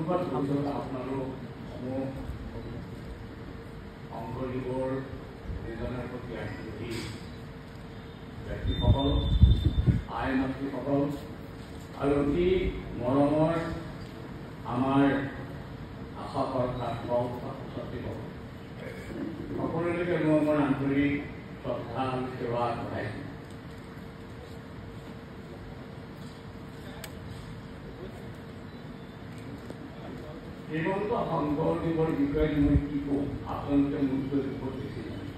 ধন্যবাদ আপোনালোক সমূহ শংকৰদেৱৰ নিজনৰ প্ৰতি আগ্ৰহী ব্যক্তিসকল, আই মাতৃসকল আৰু অতি মৰমৰ আমাৰ আশা কৰ্তা ছাত্ৰীসকল সকলোলৈকে মই মোৰ আন্তৰিক শ্ৰদ্ধা আৰু সেৱা জনাইছোঁ। শ্ৰীমন্ত শংকৰদেৱৰ বিষয়ে মই কি কম, আপোনালোকে মোতকৈ বহুত বেছি জানে।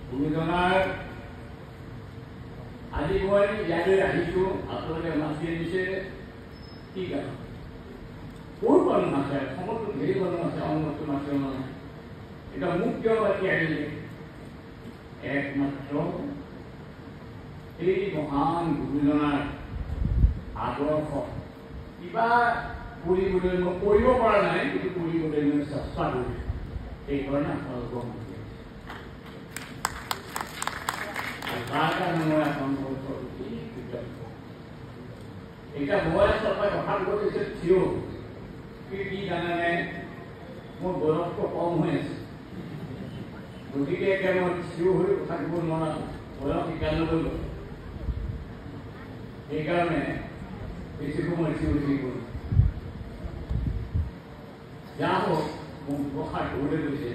গুৰুজনাৰ আজি মই ইয়ালৈ আহিছোঁ, আপোনালোকে মাতি আনিছে কি কাৰণ? বহুত মানুহ আছে, অসমতো ধেৰ মানুহ আছে, অংগতো আছে নহয়। এতিয়া মোক কিয় মাতি আহিলে? একমাত্ৰ এই মহান গুৰুজনাৰ আদৰ্শ কিবা কৰিবলৈ মই কৰিব পৰা নাই, কিন্তু কৰিবলৈ মই চেষ্টা কৰিছোঁ। সেইকাৰণে আপোনালোকক মাতি আহিছোঁ। আৰু তাৰ কাৰণে মই আপোনালোকৰ ওচৰত কৃতজ্ঞ। এতিয়া মই আচলতে কথা কৈছে থিয় কি জানেনে, মোৰ বয়সটো কম হৈ আছে, গতিকে এতিয়া মই থিয় হৈ কথা ক'ব নোৱাৰা, বয়স 91 গ'ল। সেইকাৰণে বেছি সময় থিয় হৈ থাকিব। যা হওক মোক ব্যৱসায় কৰিবলৈ গৈছে।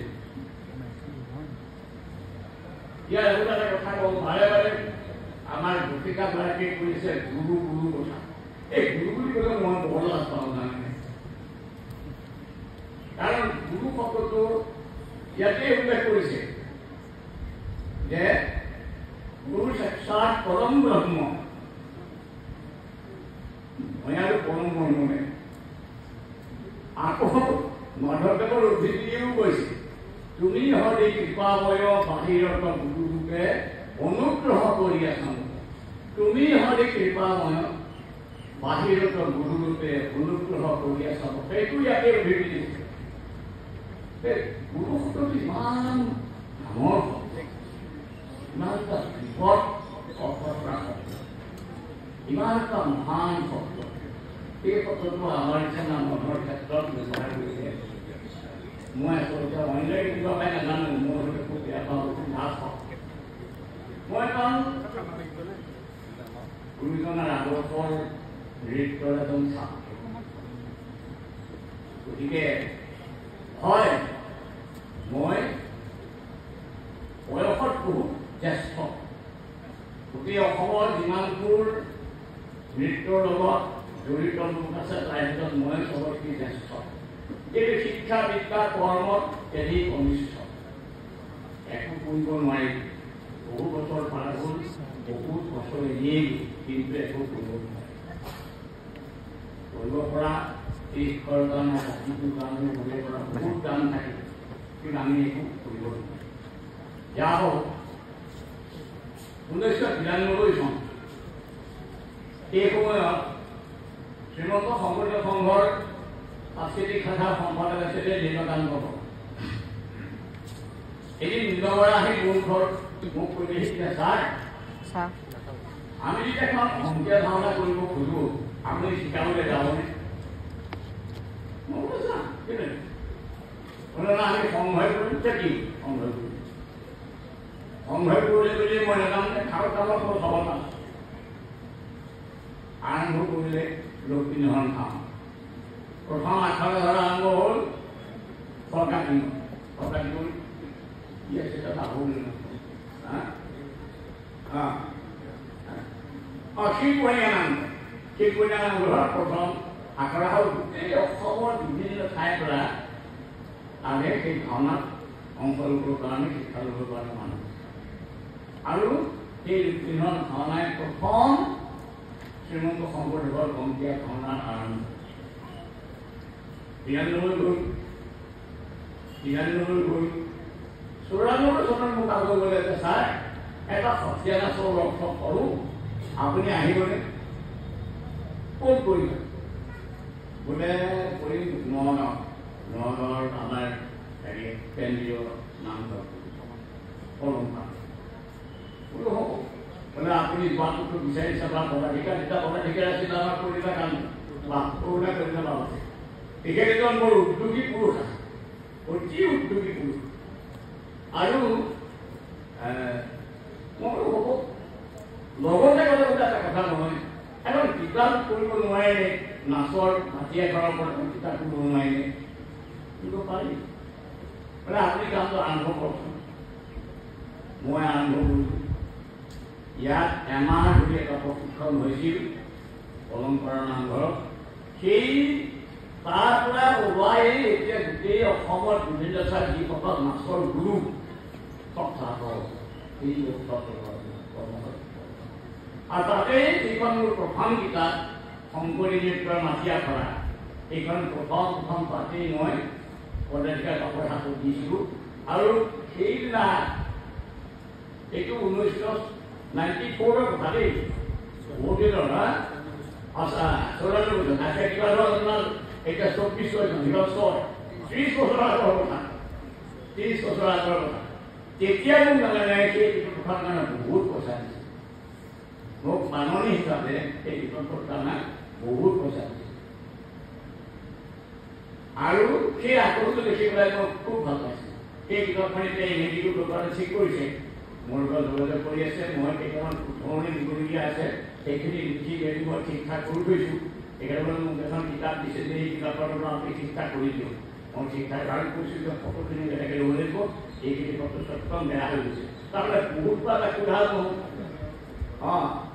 ইয়াৰ আৰু এটা কথা কওঁ, বাৰে বাৰে আমাৰ ভতিকাগৰাকীয়ে কৰিছে গুৰু গুৰু কথা। এই গুৰু বুলি ক'লে মই বৰ লাজ পাওঁ জানে, কাৰণ গুৰু শব্দটো ইয়াতে উল্লেখ কৰিছে যে গুৰু সাক্ষাৎ পৰম ব্ৰহ্ম। মই আৰু পৰম ব্ৰহ্মনে আকৌ মাধৱদেৱৰ উদ্ধৃতিও কৈছে, তুমি হৰি কৃপাময় বাহিৰত গুৰুৰূপে অনুগ্ৰহ কৰি আছা। তুমি হৰি কৃপাময় বাহিৰত গুৰুৰূপে অনুগ্ৰহ কৰি আছা। সেইটো ইয়াতে উদ্ধৃতি দিছে। গুৰু শব্দটো ইমান ডাঙৰ শব্দ, ইমান এটা বিপদ অৰ্থৰা শব্দ, ইমান এটা মহান শব্দ। এই শব্দটো আমাৰ নিচিনা মানুহৰ ক্ষেত্ৰত ব্যৱহাৰ কৰিছে। মই আচলতে অন্য কিবা পাই নাজানো, মোৰ খুব বেয়া পাওঁ, লাজ পাওঁ। মই কাৰণ গুৰুজনাৰ আদৰ্শৰ নৃত্যৰ এজন ছাত্ৰ। গতিকে হয়, মই বয়সত বহুত জ্যেষ্ঠ। গোটেই অসমৰ যিমানবোৰ নৃত্যৰ লগত জড়িত লোক আছে তাৰ ভিতৰত মই চবতকৈ জ্যেষ্ঠ। কিন্তু শিক্ষা বিদ্যা কৰ্মত এদিন কনিষ্ঠ। একো কৰিব নোৱাৰি, বহু বছৰ পাৰ হ'ল, বহুত বছৰ এনেই, কিন্তু একো কৰিব নোৱাৰি। কৰিব পৰা এই ঈশ্বৰৰ কাৰণে, জাতিটোৰ কাৰণে কৰিব পৰা বহুত দান থাকে, কিন্তু আমি একো কৰিব নোৱাৰি। যা হওক 1992 চন এই সময়ত শ্ৰীমন্ত শংকৰদেৱ সংঘৰ সাংস্কৃতিক শাখাৰ সম্পাদক আছিলে নীলকান্ত বৰা। এদিন নীলবৰা আহি মোৰ ঘৰত মোক কৈ দিছে, ছাৰ আমি যেতিয়া এখন অংকীয়া ভাওনা কৰিব খোজো, আপুনি শিকাবলৈ যাবনে? মই বোলো যাম, বোলে না আমি সংঘয় কৰিম। কি সংঘয় কৰিম? সংঘয় কৰিলে বুলি মই নাজানো, খাল খালৰ কোনো খবৰ নাই। আৰম্ভ কৰিলে লক্ষ্মীনাৰায়ণ ভাওনা। প্ৰথম আখৰা ধৰা আৰম্ভ হ'ল সৰকাৰী কৰি কি আছে শিৱপূৰ্ণিমাৰ প্ৰথম আখৰা হ'ল গোটেই অসমৰ বিভিন্ন ঠাইৰ পৰা আহে সেই ভাওনাত অংশ ল'বৰ কাৰণে, শিক্ষা ল'বৰ কাৰণে মানুহ। আৰু সেই লক্ষ্মীনাৰায়ণ ভাওনাই প্ৰথম শ্ৰীমন্ত শংকৰদেৱৰ অংকীয়া ভাওনাৰ আৰম্ভ। 93 গ'ল, 94 চনত মোক আকৌ গ'লে যে ছাৰ এটা সত্ৰীয়া নাচৰ ৱৰ্কশ্বপ কৰোঁ, আপুনি আহিবনে? ক'ত কৰিম? বোলে কৰিম নগাঁৱৰ আমাৰ হেৰি কেন্দ্ৰীয় নামঘৰ অলংকাৰ। বোলো হ'ব, বোলে আপুনি যোৱাটোতো বিচাৰিছে বা ভোটাধিকাৰ, যেতিয়া ভোটাধিকাৰ আছিল আমাৰ কৰিলে কাম লাভ কৰোণা কৰিলে লাভ আছে তেখেত এজন বৰ উদ্যোগী পুৰুষ আছে অতি উদ্যোগী পুৰুষ আৰু মই হ'ব লগতে গ'লে বোলে এটা কথা নহয় এখন কিতাপ কৰিব নোৱাৰে নাচৰ মাটি এঘৰৰ পৰা কিতাপ কৰিব নোৱাৰে কিন্তু পাৰি বোলে আপুনি কামটো আৰম্ভ কৰকচোন মই আৰম্ভ কৰিছোঁ ইয়াত এমাহ ধৰি এটা প্ৰশিক্ষণ হৈছিল পৰম্পৰা নামঘৰত সেই তাৰ পৰা ওলাই এতিয়া গোটেই অসমত বিভিন্ন ঠাইত যিসকল নাচৰ গুৰু সপ্তাহৰ এই আৰু তাতে যিখন মোৰ প্ৰথম কিতাপ শংকৰী নৃত্যৰ মাটি আখৰা এইখন প্ৰথম পাতেই মই পদাধিকাৰ কাপোৰ হাতত দিছিলোঁ আৰু সেইদিনা এইটো 1994 কথা দেই বহুত দিনৰ না আচ্ছা 94 বছৰ আচ্ছা কিবা ধৰক আপোনাৰ এতিয়া 24 বছৰ 30 বছৰ আগৰ কথা 30 বছৰ আগৰ কথা তেতিয়া মোক নালাগে সেই কথাৰ কাৰণে বহুত পইচা দিছে মোক মাননি হিচাপে সেই কিতাপৰ কাৰণে বহুত পইচা দিছে আৰু সেই আগ্ৰহটো দেখি পেলাই মই খুব ভাল পাইছোঁ সেই কিতাপখন এতিয়া ইংৰাজীটো দোকানে ঠিক কৰিছে মোৰ লগত যোগাযোগ কৰি আছে মই কেইটামান শুধৰণি দিবলগীয়া আছে সেইখিনি লিখি মেলি মই ঠিক ঠাক কৰি থৈছোঁ তেখেতসকলে মোক এখন কিতাপ দিছে যে এই কিতাপৰ পৰা আপুনি ঠিক ঠাক কৰি দিওঁ মই ঠিক ঠাক আৰু কৈছোঁ যে ফটোখিনি যেনেকৈ ল'ব লাগিব এইখিনি ফটো একদম বেয়া হৈ গৈছে তাৰমানে বহুতবাৰ তাক সোধা নহ'ল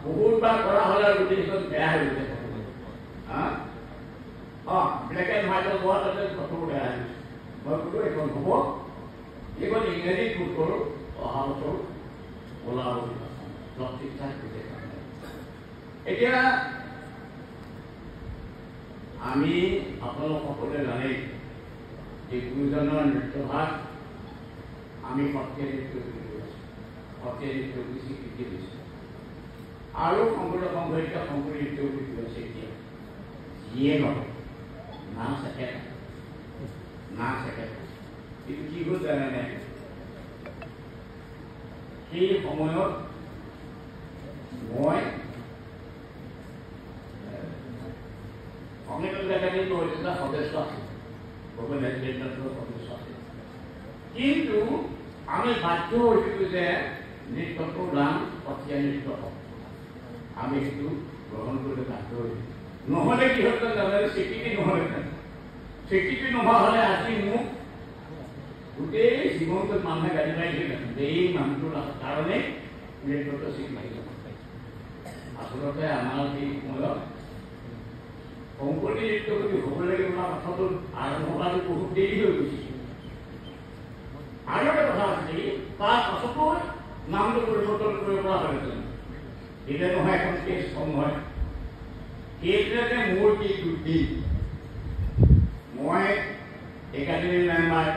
বহুতবাৰ কৰা হ'লে আৰু গোটেইখন বেয়া হৈ গৈছে ব্লেক এণ্ড হোৱাইটৰ লোৱা তাতে ফটোবোৰ বেয়া হৈ গৈছে মই ক'লোঁ এইখন হ'ব এইখন ইংৰাজীত ভোট কৰোঁ অহা বছৰ ওলাব চব ঠিক ঠাক হৈছে এতিয়া আমি আপোনালোক সকলোৱে জানেই যে গুৰুজনৰ নৃত্যভাগ আমি সত্ৰীয়া নৃত্য বুলি কৈছোঁ সত্ৰীয়া নৃত্য বুলি স্বীকৃতি দিছোঁ আৰু শংকৰদেৱ সংঘটিত শংকৰী নৃত্য বুলি কৈছে এতিয়া যিয়ে নহয় নাচ একেটা কিন্তু কি হ'ল জানেনে সেই সময়ত মই সংগীত একাডেমীৰ এটা সদস্য আছিল সদস্য আছিল কিন্তু আমি বাধ্য হৈছিলোঁ যে নৃত্যটোৰ নাম সত্ৰীয়া নৃত্য হওক আমি সেইটো গ্ৰহণ কৰিবলৈ বাধ্য হৈছিলোঁ নহ'লে কি হ'ল জানে স্বীকৃতি নহ'লে স্বীকৃতি নোহোৱা হ'লে আজি মোক গোটেই জীৱনটোত মানুহে গাড়ী মাৰিছিল যে এই মানুহটোৰ কাৰণে নৃত্যটো স্বীকৃতি আচলতে আমাৰ সেই সময়ত শংকৰী নৃত্য যদি হ'ব লাগে বোলা কথাটো আৰম্ভ কৰাটো বহুত দেৰি হৈ গৈছিল আৰু এটা কথা আছিল তাৰ পাছতো নামটো পৰিৱৰ্তন কৰিব পৰা হয়হেঁতেন এতিয়া নহয় এখন কেছ কম হয় সেইটোতে মোৰ কি দুৰ্দি মই একাডেমীৰ মেম্বাৰ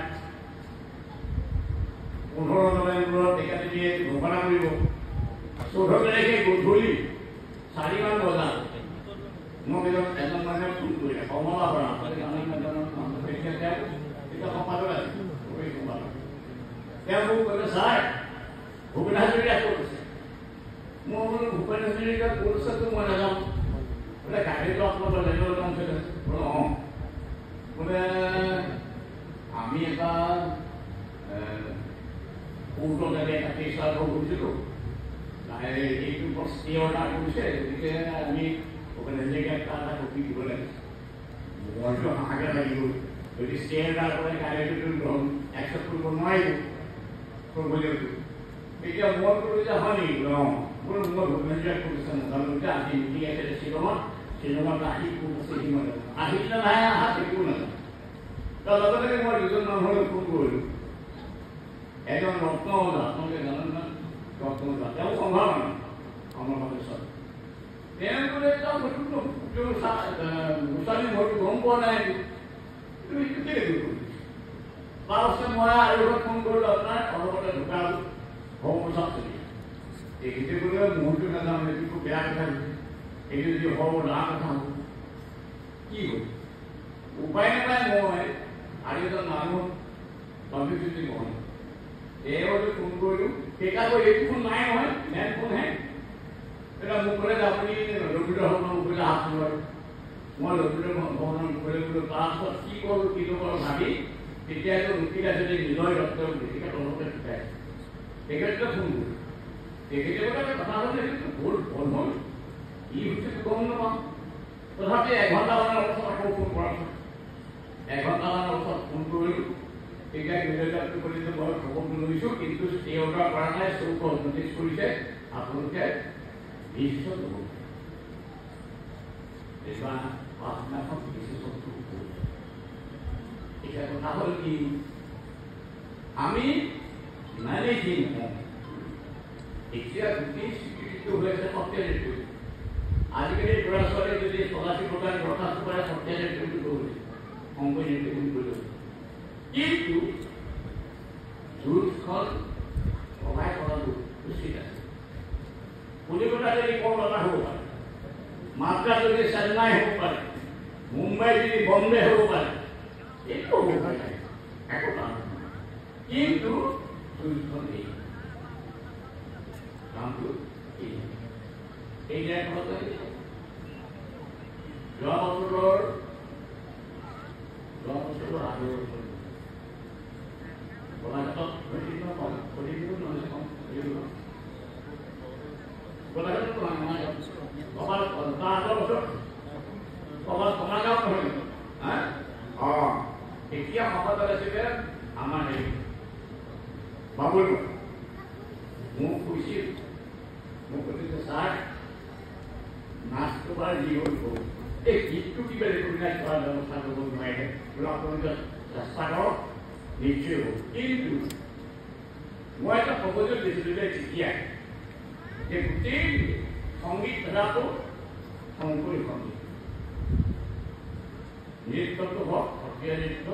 15 নৱেম্বৰত একাডেমীয়ে ঘোষণা কৰিব 14 তাৰিখে গধূলি 4মান বজাত মোক এজন মানুহে ফোন কৰিলে কমলা বৰা সম্পাদক আছিল তেওঁ মোক ক'লে ছাৰ ভূপেন হাজৰিকা ক'ত আছে মই বোলো ভূপেন হাজৰিকা ক'ত আছেতো মই নাজানো বোলে গাড়ীটো আপোনালোকৰ ৰেলৰ অঞ্চলত আছে বোলো অঁ বোলে আমি এটা কোৰ্টত এটা কেছ আৰম্ভ কৰিছিলোঁ এইটো ষ্টে অৰ্ডাৰ কৰিছে গতিকে আমি ভূপেন হাজৰিকাক এটা কপি দিব লাগে মইতো হাহাকাৰ লাগিব যদি ষ্টে অৰ্ডাৰ কৰে গাড়ীটো একচেপ্ট কৰিব নোৱাৰিব এতিয়া মই ক'লো যে হয় নেকি অঁ বোলো মই ভূপেন হাজৰিকাক কৰিছে নাজানো যে আজি মিটিং আছে শ্বিলঙত আহি কোন আছে সি মই আহিল নে নাই অহা একো নাজানো তাৰ লগতে মই দুজন মানুহলৈ ফোন কৰিলোঁ এজন ৰত্ন ওজা আপোনালোকে জানেন না ৰত্ন ওজা তেওঁ সম্ভাৱনা আমাৰ সদস্য তেওঁ বোলে গোস্বামী ঘৰটো গম পোৱা নাই তুমি এইটো কেলৈ কৰিব তাৰপাছত মই আৰু ফোন কৰিলোঁ আপোনাৰ অলপতে ঢুকাল ভৱপ্ৰসাদ চলি তেখেতে বোলে মোৰটো নাজানো এইটো খুব বেয়া কথা হৈছে এইটো যদি হ'ব ডাঙৰ কথা হ'ব কি হ'ল উপায় নাপায় মই আৰু এজন মানুহ কম্পিউটাৰ নহয় তেওঁলৈ ফোন কৰিলোঁ সেইকাৰণে এইটো ফোন নাই নহয় লেণ্ড ফোনহে এতিয়া মোক ক'লে যে আপুনি ৰবীন্দ্ৰ ভৱনৰ উকিলে হাত নোলাৰ মই ৰবীন্দ্ৰ ভৱনৰ মুখলৈ তাৰপিছত কি কৰোঁ কি নকৰোঁ ভাবি তেতিয়াতো ৰুকিলা যদি নিলয় দত্তৰ গতিকে তলতে শিকাই তেখেতকে ফোন কৰোঁ তেখেতে বোলে কথা হ'লে সেইটো ভুল ভুল হ'ল ই হৈছে গম নাপাওঁ তথাপি এঘণ্টামানৰ পাছত আকৌ ফোন কৰাৰ এঘণ্টামানৰ পাছত ফোন কৰিলোঁ তেতিয়া নিলয় দত্ত কৰিছে মই খবৰটো লৈছোঁ কিন্তু ষ্টে অৰ্ডাৰ কৰা নাই চৌকত নটিচ কৰিছে আপোনালোকে বিশত ল'ব এইবাৰ পাঁচদিনাখন বিশেষত এতিয়া কথা হ'ল কি আমি মেনেজিং হওঁ এতিয়া গোটেই স্বীকৃতিটো হৈ আছে সত্যাধিক আজিকালি ল'ৰা ছোৱালীয়ে যদি স্কলাৰশ্বিপৰ দৰখাস্ত কৰে সত্যাধিক কৰিব কোম্পানী কৰিব কিন্তু জুজখন সহায় কৰাটো উচিত আছে কলিকতা যদি কলকাতা হ'ব পাৰে মাদ্ৰাছ যদি চেন্নাই হ'ব পাৰে মুম্বাই যদি বম্বে হ'ব পাৰে এইটো হ'ব পাৰে একো কাৰণ কিন্তু জুজখন এই কামটো এই ন্যায়খনতে যোৱা বছৰৰ আগৰ গোলাঘাটত এতিয়া সমাজত আছিলে আমাৰ হেৰি বাবুল মোক কৈছিল মোক কৈছে ছাৰ নাচটো বাৰু যি হ'ল কওঁ এই গীতটো কিবা ৰেকগনাইজ কৰাৰ ব্যৱস্থা কৰিব নোৱাৰিলে বোলে আপোনালোকে চেষ্টা কৰক নিশ্চয় হ'ব কিন্তু মই এটা প্ৰপ'জেল দিছিলোঁ যে তেতিয়া যে গোটেই সংগীত ধাৰাটো শংকৰী সংগীত নৃত্যটো হওক সত্ৰীয়া নৃত্য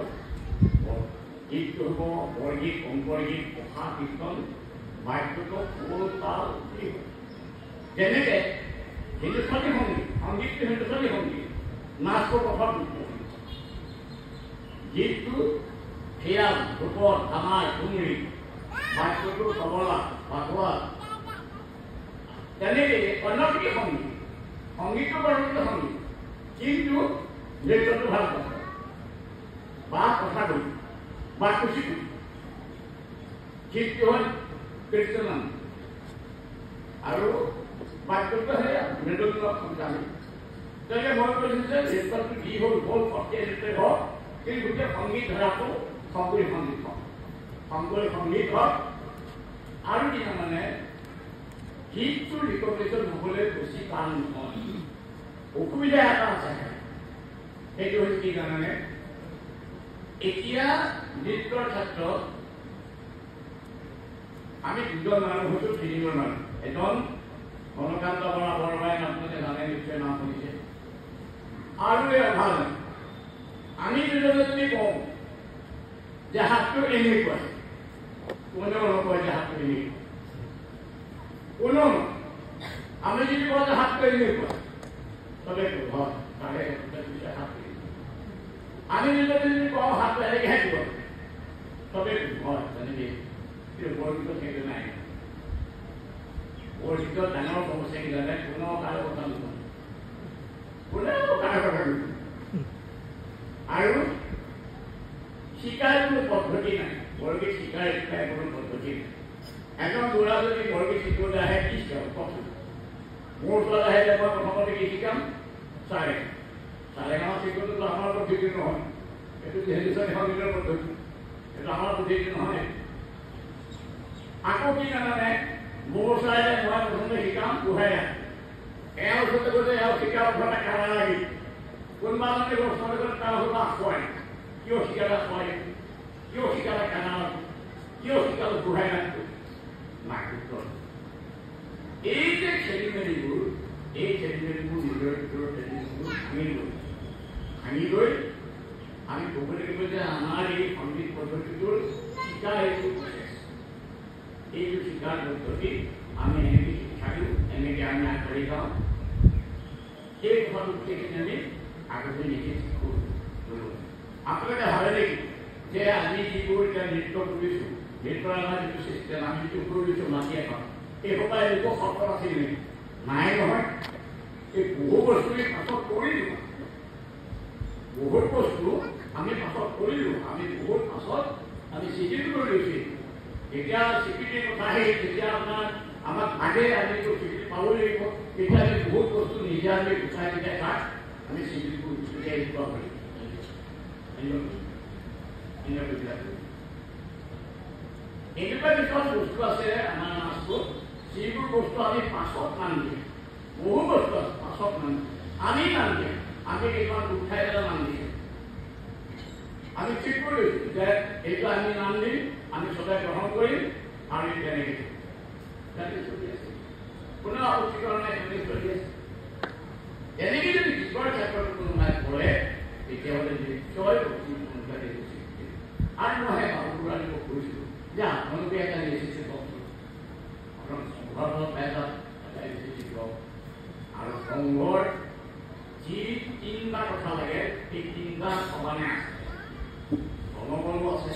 গীতটো হ'ব বৰগীত শংকৰগীত প্ৰসা কীৰ্তন বাদ্যটো সুৰ তাল যেনেকে হিন্দুস্তানী সংগীত সংগীতটো হিন্দুস্তানী সংগীত নাচৰ কথা গীতটো খিয়াল ধ্ৰুপদ ধামাৰ টুমৰি বাদ্যটো তবলা বাটোৱা তেনেকে অন্যটি সংগীত সংগীতটো বৰগীত সংগীত কিন্তু নৃত্যটো ভাল কথা বা কথাটো বা কুচিটো গীতটো হ'ল কীৰ্তন আৰু বাক্যটো সেয়া মৃদুল সঞ্চালী তেনেকৈ মই কৈছোঁ যে নৃত্যটো যি হ'ল হ'ল সত্ৰীয়া নৃত্য হওক কিন্তু গোটেই সংগীত ধাৰাটো শংকৰী সংগীত হওক শংকৰী সংগীত হওক আৰু কি মানে গীতটোৰ ৰিকগনিশ্যন হ'বলৈ বেছি টান নহয় অসুবিধা এটা আছে সেইটো হৈছে কি জানেনে এতিয়া নৃত্যৰ ক্ষেত্ৰত আমি দুজন মানুহ হৈছোঁ তিনিজন মানুহ এজন ঘনকান্ত বৰা বৰবাই আপোনালোকে জানে নিশ্চয় নাম শুনিছে আৰু এই অভাৱ আমি দুজনে যদি কওঁ যে হাতটো এনেকুৱা কোনেও নকয় যে হাতটো এনেকুৱা কোনেও আমি যদি কওঁ যে হাতটো এনেকুৱা চবে হয় তাকে হাতটো আমি দুজনে যদি কওঁ হাতটো এনেকৈ থাকিব চবে হয় তেনেকৈ কিন্তু বৰগীতত সেইটো নাই বৰগীতত ডাঙৰ সমস্যা কি জানে কোনেও কাৰো কথা নহয় কোনেও কাৰো কথা নহয় আৰু শিকাৰ কোনো পদ্ধতি নাই বৰগীত শিকাৰ শিকাই কোনো পদ্ধতি নাই এজন ল'ৰা যদি বৰগীত শিকিবলৈ আহে কি শিকাম কওকচোন মোৰ ওচৰত আহিলে মই প্ৰথমতে কি শিকাম চাৰে গাঁও শিকোঁতো আমাৰ পদ্ধতি নহয় এইটো হিন্দুস্তানী সংগীতৰ পদ্ধতি এইটো আমাৰ পদ্ধতি নহয় আকৌ কি জানানে মোৰ চাইলে মই প্ৰথমতে শিকাম বুঢ়াই এওঁ ওচৰতে গৈছে এওঁ শিকাৰ ওচৰতে কাৰা লাগি কোনোবা যদি ওচৰতে গ'লে তাৰ ওচৰত আখুৱাই কিয় শিকালে আখুৱাই কিয় শিকালে কাৰা কিয় শিকালে বুঢ়াই নাকটো নাকটো এই যে খেলি মেলিবোৰ নিজৰ ভিতৰত ভাঙি লৈ আমি ক'ব লাগিব যে আমাৰ এই সংগীত পদ্ধতিটোৰ শিকা এইটো প্ৰচেছ এইটো শিকাৰ পদ্ধতি আমি এনেকৈ শিক্ষা দিওঁ এনেকৈ আমি আগবাঢ়ি যাওঁ সেই কথাটো গোটেইখিনি আমি আগতে নিজে শিকোঁ আপোনালোকে ভাবে নেকি যে আমি যিবোৰ এতিয়া নৃত্য কৰিছোঁ নৃত্যৰ আমাৰ যিটো চিষ্টেম আমি যিটো কৰিছোঁ মাটি এখন এই সোপা এনেকুৱা সত্ৰ আছিল নেকি নাই নহয় এই বহু বস্তু পাছত কৰি দিব বহুত বস্তু আমি পাছত কৰিলোঁ, আমি বহুত পাছত আমি স্বীকৃতি কৰি লৈছোঁ। এতিয়া স্বীকৃতিৰ কথা আহি যেতিয়া আপোনাৰ আমাক আগে আমি স্বীকৃতি পাব লাগিব, তেতিয়া আমি বহুত বস্তু নিজে আমি গুচাই দিলে তাক আমি স্বীকৃতি উঠিয়াই দিব পাৰিম। এনেকুৱা কিছুমান বস্তু আছে আমাৰ মাছটোত, যিবোৰ বস্তু আমি পাছত নাম দিম। বহু বস্তু আছে পাছত নাম দিম, আমি নাম দিম, আমি কিছুমান উঠাই পেলাই নাম দিম। আমি ঠিক কৰি লৈছোঁ যে এইটো আমি নাম দিম, আমি সদায় গ্ৰহণ কৰিম আৰু তেনেকৈ চলি আছে। কোনেও আপত্তি কৰা নাই, তেনেকৈ চলি আছে। এনেকৈ যদি ঈশ্বৰৰ ক্ষেত্ৰত কোনোবাই কৰে তেতিয়াহ'লে নিশ্চয় সোনকালে আৰু মই বাবুৰাণীক কৈছিলোঁ যে আপোনালোকে এটা ৰেচিপি কওকচোন, আপোনাৰ সংঘৰ এটা ৰেচিপি কওক। আৰু সংঘৰ যি তিনিটা কথা লাগে সেই তিনিটা সমানে আছে। জনবলো আছে,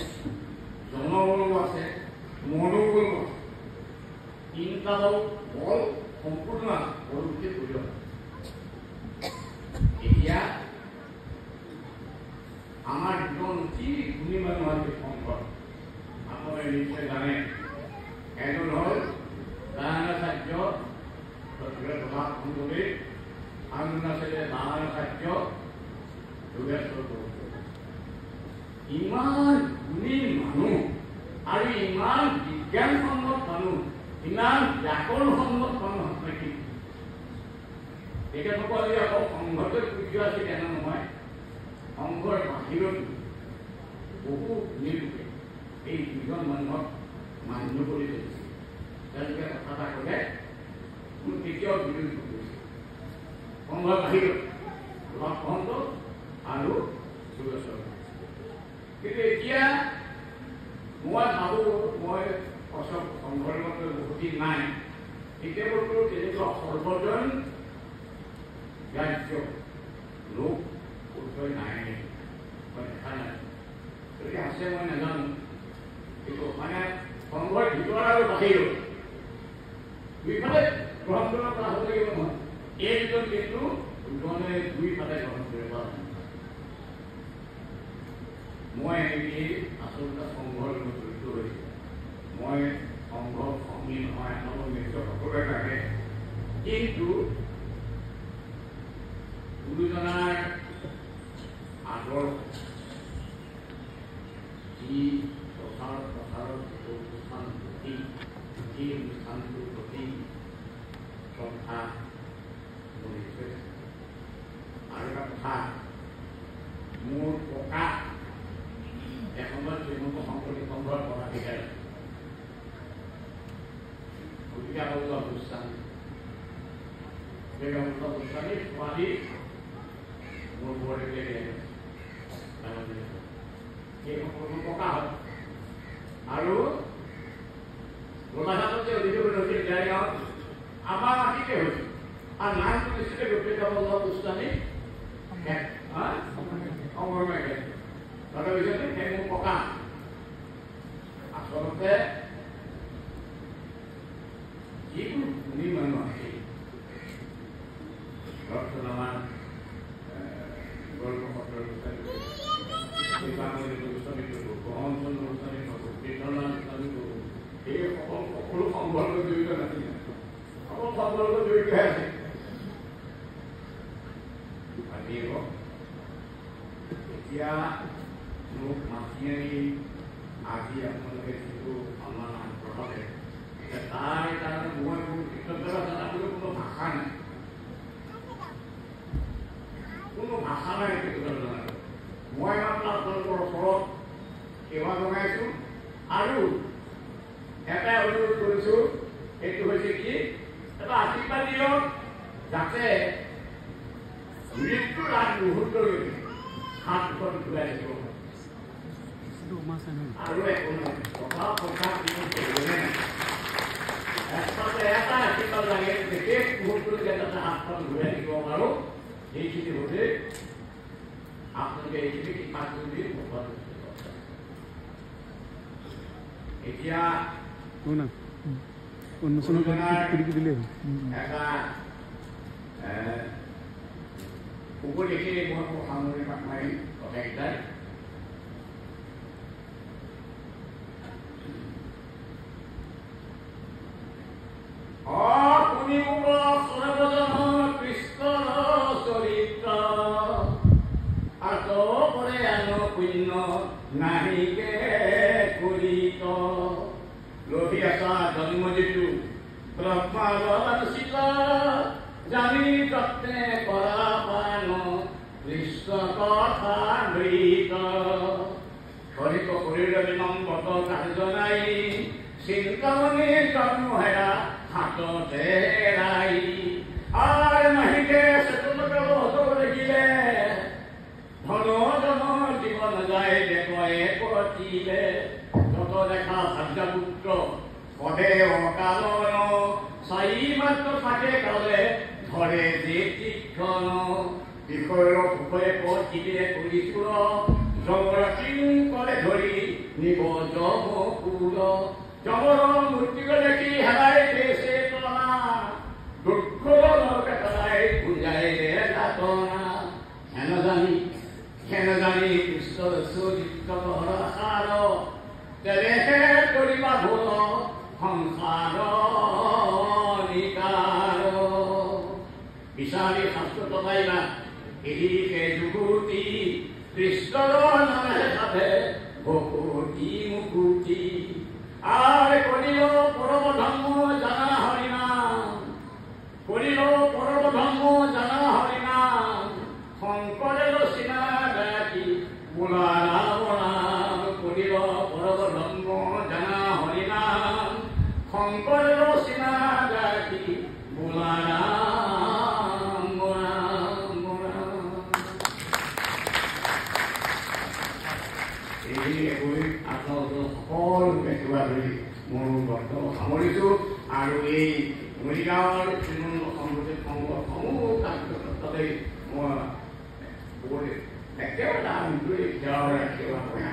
জনবলো আছে, মনোবলো আছে। তিনিটা বল সম্পূৰ্ণ আছে, বলকে কৰিব। এতিয়া আমাৰ দুজন অতি গুণী মানুহ আছে সংঘৰ, আপোনালোকে নিশ্চয় জানে। এজন হ'ল নাৰায়ণাচাৰ্য প্ৰভাৱ শংকৰদেৱ, আনজন আছিলে নাৰায়ণাচাৰ্য যোগেশ্বৰ বৰুৱা। ইমান গুণী মানুহ আৰু ইমান বিজ্ঞানসন্মত মানুহ, ইমান ব্যাকৰণসন্মত মানুহ নেকি? তেখেতসকল যে অকল সংঘতে পূজ্য আছে তেনে নহয়, সংঘৰ বাহিৰত বহু গুণী লোকে এই দুজন মানুহক মান্য কৰি চলিছে। তেওঁলোকে কথা এটা ক'লে কোনো কেতিয়াও বিৰোধ নকৰিছে। সংঘৰ বাহিৰত প্ৰভাৱ মহন্ত আৰু যোগেশ্বৰ। কিন্তু এতিয়া মই ভাবোঁ, মই সংঘৰ মতে বহুত দিন নাই, এতিয়া বৰ্তমান তেনেকুৱা সৰ্বজন ৰাজ্য লোক উঠৈ নাই, মই দেখা নাই। গতিকে আছে মই নাজানো, কিন্তু মানে সংঘৰ ভিতৰ আৰু বাহিৰত দুইফালে গ্ৰহণ কৰিব পৰা হ'ব লাগিব নহয়। এই দুজন কিন্তু দুজনে দুইফালে গ্ৰহণ কৰিব পৰা নাই। মই এনেকৈ আচলতে সংঘৰ লগত জড়িত হৈছোঁ। মই সংঘৰ সংগী নহয়, আমাৰ নিশ্চয় সকলোৱে থাকে, কিন্তু গুৰুজনাৰ আদৰ যি প্ৰচাৰৰ অনুষ্ঠান প্ৰতি, সেই অনুষ্ঠানটোৰ প্ৰতি শ্ৰদ্ধা মোৰ নিশ্চয়। আৰু এটা কথা, মোৰ ককা এসময়ত শ্ৰীমন্ত শংকৰদেৱ সংঘৰ পদাধিকাৰী গতিকে গোস্বামী, গোস্বামী ছোৱালী মোৰ বৰদেউতাকে সেই সকলো ককা হয়। আৰু গোলাঘাটত যে অভিযোগ হৈছিল দেৰগাঁৱত আমাৰ মাটিতে হৈছিল, আৰু নামটো নিশ্চিত গোপীকা গোস্বামী সংঘৰ তাতে কৈছে সেই মোৰ ককা। আচলতে যিকোনো গুণী মানুহ আছে, ধৰকচোন আমাৰ গোস্বামী, গ্ৰহণচন্দ্ৰ গোস্বামী, কীৰ্তনাথ গোস্বামী, এই সকলো সংঘৰ লগত জড়িত নাছিলে, সকলো সংঘৰ লগত জড়িতহে আছে। এতিয়া মোক মাতি আনি আজি আপোনালোকে যিটো সন্মান আগবঢ়ালে, তাৰ কাৰণে মই মোৰ কৃতজ্ঞতা জনাবলৈ কোনো ভাষা নাই, কোনো ভাষা নাই কৃতজ্ঞতা জনাবলৈ। মই মাত্ৰ আপোনালোকৰ ওচৰত সেৱা জনাইছোঁ আৰু এটাই অনুৰোধ কৰিছোঁ, সেইটো হৈছে কি, এটা আশীৰ্বাদ দিয়ক যাতে মৃত্যুৰ আগ মুহূৰ্তলৈকে হাত দুখন ঘূৰাই থাকিব আৰু একো নহয়। টকা পইচা এটা আশীৰ্বাদ লাগে, শেষ মুহূৰ্তলৈকে যাতে হাতখন ঘূৰাই থাকিব পাৰোঁ, সেইখিনি হলে আপোনালোকে এইখিনি কিতাপ কৰি এতিয়া এটা উপদেশে মই সামৰি মাৰি কথাকেইটাই শুনিব সৰ্বজন কৃষ্ণৰ চৰিত্ৰ আতপৰে আন পুণ্য নাহিকে কৰিত ৰহি আছা জন্ম যিটো ব্ৰহ্মাৰচিত জানি তত্তে কৰা পান কৃষ্ণ কথা মৃত হৰিত শৰীৰ বিনম্বত কাৰ্য নাই চিন্তামণি জন্ম হেৰা হাততে হেৰাই আর নাহিকে সেতুলকে হত দেখিলে ধন জন জীবন যায় দেখে কটিলে যত দেখা ভাগ্যপুত্র পদে অকালন চাই মাত্র থাকে কালে ধরে যে তীক্ষণ বিষয়ের ভূপে পথিলে করিছুর জমরাটিং করে ধরি নিব জমপুর জমর মূর্তিকে দেখি হেলাই দেশে তনা দুঃখ নরকে তলাই বুঝাই রে যাতনা হেন জানি কৃষ্ণর সুযুক্ত হরসার দেহে করিবা ভোল সংসার নিকার বিচারি শাস্ত্র তথাইলা এদিকে যুগুতি কৃষ্ণর নামে সাথে ভকুতি মুকুতি আর করিল পরম ধর্ম জানা হরিনাম করিল পরম ধর্ম জানা হরিনাম শঙ্করের সিনা গায়কি বোলা রাম করিল পরম ধর্ম জানা হরিনাম শঙ্করের সিনা গায়কি বোলা রাম রাম রাম এই আপোনালোকৰ সকলোকে সেৱা ধৰি মোৰ বক্তব্য সামৰিছোঁ আৰু এই মৰিগাঁৱৰ তৃণমূল সংগঠিত সংগঠনসমূহ তাতে মই একেবাৰে আন্তৰিক সেৱা কৰা